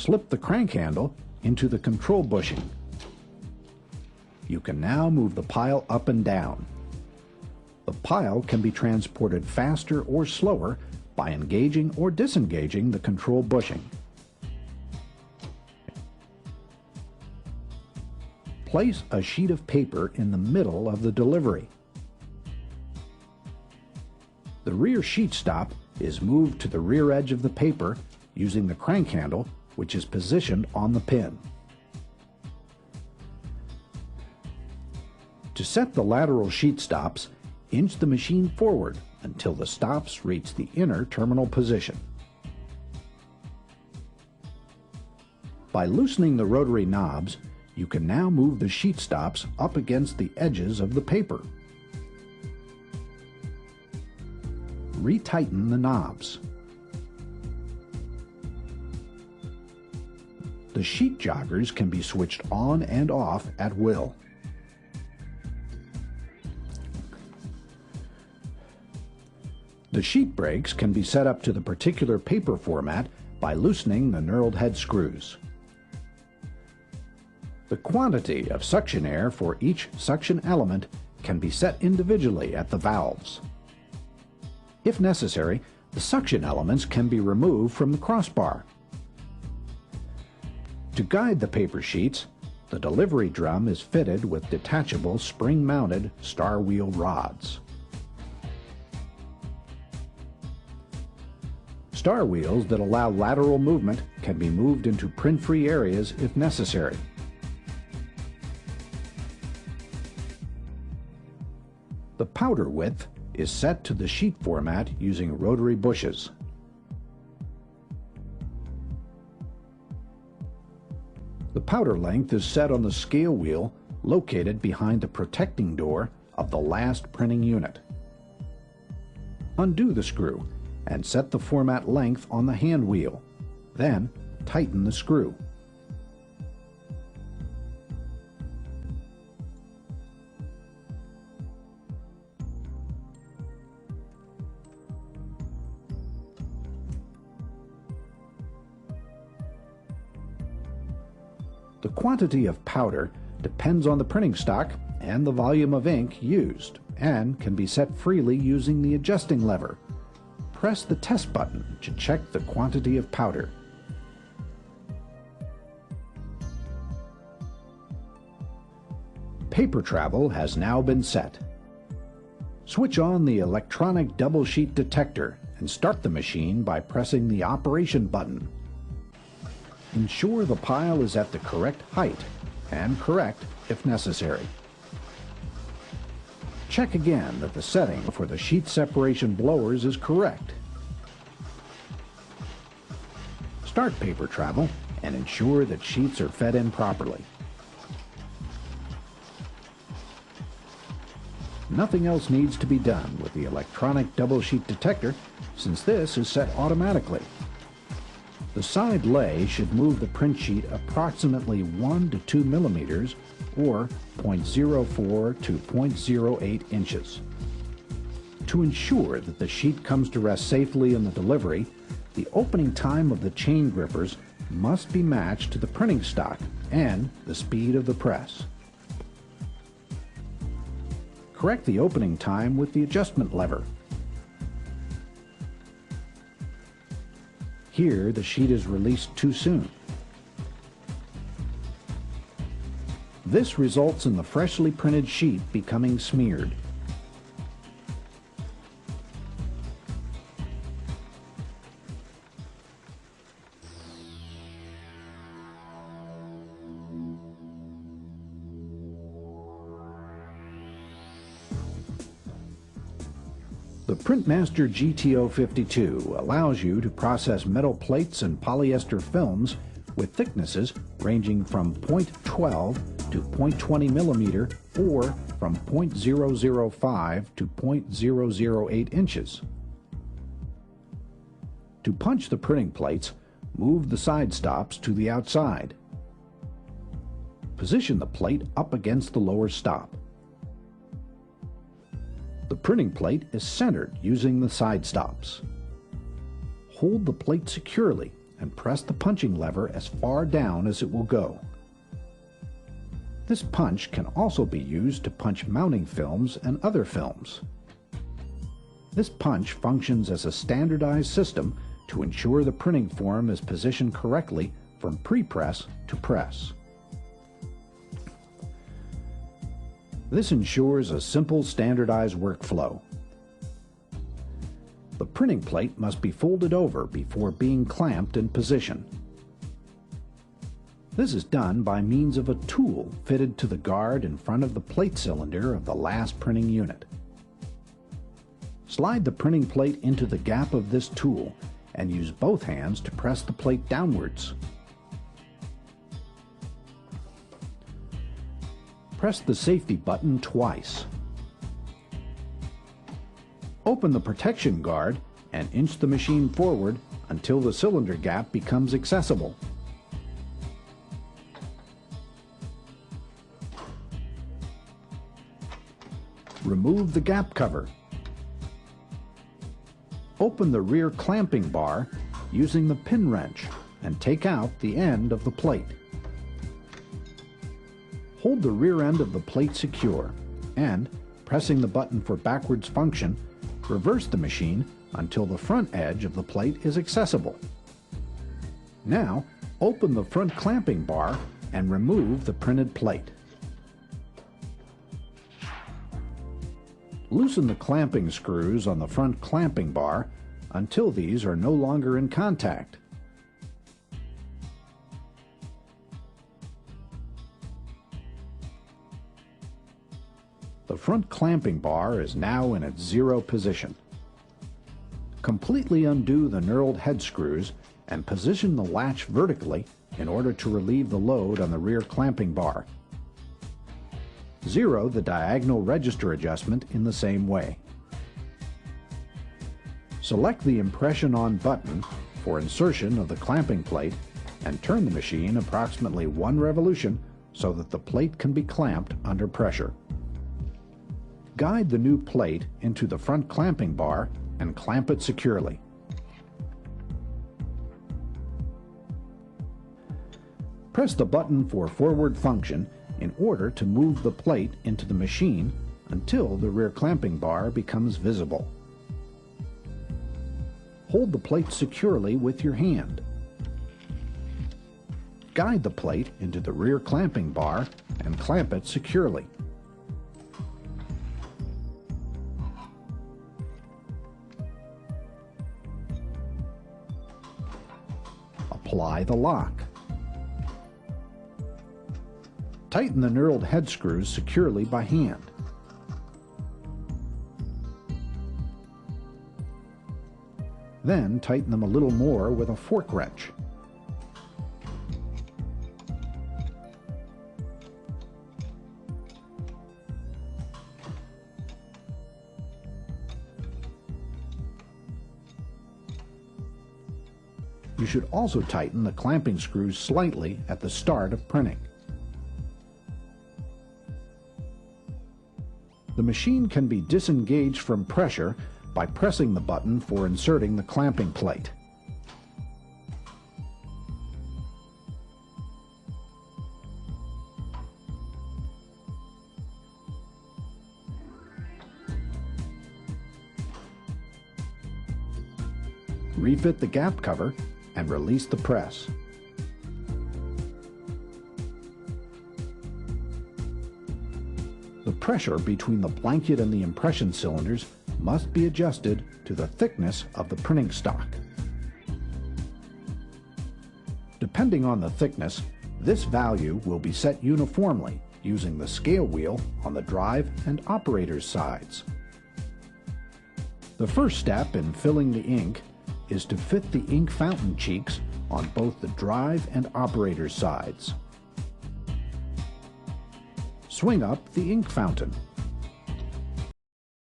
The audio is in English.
slip the crank handle into the control bushing. You can now move the pile up and down. The pile can be transported faster or slower by engaging or disengaging the control bushing. Place a sheet of paper in the middle of the delivery. The rear sheet stop is moved to the rear edge of the paper using the crank handle, which is positioned on the pin. To set the lateral sheet stops, inch the machine forward until the stops reach the inner terminal position. By loosening the rotary knobs, you can now move the sheet stops up against the edges of the paper. Retighten the knobs. The sheet joggers can be switched on and off at will. The sheet brakes can be set up to the particular paper format by loosening the knurled head screws. The quantity of suction air for each suction element can be set individually at the valves. If necessary, the suction elements can be removed from the crossbar. To guide the paper sheets, the delivery drum is fitted with detachable spring-mounted star wheel rods. Star wheels that allow lateral movement can be moved into print-free areas if necessary. The powder width is set to the sheet format using rotary bushes. The powder length is set on the scale wheel located behind the protecting door of the last printing unit. Undo the screw and set the format length on the hand wheel. Then tighten the screw. The quantity of powder depends on the printing stock and the volume of ink used, and can be set freely using the adjusting lever. Press the test button to check the quantity of powder. Paper travel has now been set. Switch on the electronic double sheet detector and start the machine by pressing the operation button. Ensure the pile is at the correct height, and correct if necessary. Check again that the setting for the sheet separation blowers is correct. Start paper travel and ensure that sheets are fed in properly. Nothing else needs to be done with the electronic double sheet detector, since this is set automatically. The side lay should move the print sheet approximately 1 to 2 millimeters or 0.04 to 0.08 inches. To ensure that the sheet comes to rest safely in the delivery, the opening time of the chain grippers must be matched to the printing stock and the speed of the press. Correct the opening time with the adjustment lever. Here, the sheet is released too soon. This results in the freshly printed sheet becoming smeared. The Printmaster GTO52 allows you to process metal plates and polyester films with thicknesses ranging from 0.12 to 0.20 millimeter or from 0.005 to 0.008 inches. To punch the printing plates, move the side stops to the outside. Position the plate up against the lower stop. The printing plate is centered using the side stops. Hold the plate securely and press the punching lever as far down as it will go. This punch can also be used to punch mounting films and other films. This punch functions as a standardized system to ensure the printing form is positioned correctly from pre-press to press. This ensures a simple standardized workflow. The printing plate must be folded over before being clamped in position. This is done by means of a tool fitted to the guard in front of the plate cylinder of the last printing unit. Slide the printing plate into the gap of this tool and use both hands to press the plate downwards. Press the safety button twice. Open the protection guard and inch the machine forward until the cylinder gap becomes accessible. Remove the gap cover. Open the rear clamping bar using the pin wrench and take out the end of the plate. Hold the rear end of the plate secure and, pressing the button for backwards function, reverse the machine until the front edge of the plate is accessible. Now, open the front clamping bar and remove the printed plate. Loosen the clamping screws on the front clamping bar until these are no longer in contact. The front clamping bar is now in its zero position. Completely undo the knurled head screws and position the latch vertically in order to relieve the load on the rear clamping bar. Zero the diagonal register adjustment in the same way. Select the Impression On button for insertion of the clamping plate and turn the machine approximately 1 revolution so that the plate can be clamped under pressure. Guide the new plate into the front clamping bar and clamp it securely. Press the button for forward function in order to move the plate into the machine until the rear clamping bar becomes visible. Hold the plate securely with your hand. Guide the plate into the rear clamping bar and clamp it securely. Apply the lock. Tighten the knurled head screws securely by hand. Then tighten them a little more with a fork wrench. You should also tighten the clamping screws slightly at the start of printing. The machine can be disengaged from pressure by pressing the button for inserting the clamping plate. Refit the gap cover and release the press. The pressure between the blanket and the impression cylinders must be adjusted to the thickness of the printing stock. Depending on the thickness, this value will be set uniformly using the scale wheel on the drive and operator's sides. The first step in filling the ink is to fit the ink fountain cheeks on both the drive and operator's sides. Swing up the ink fountain.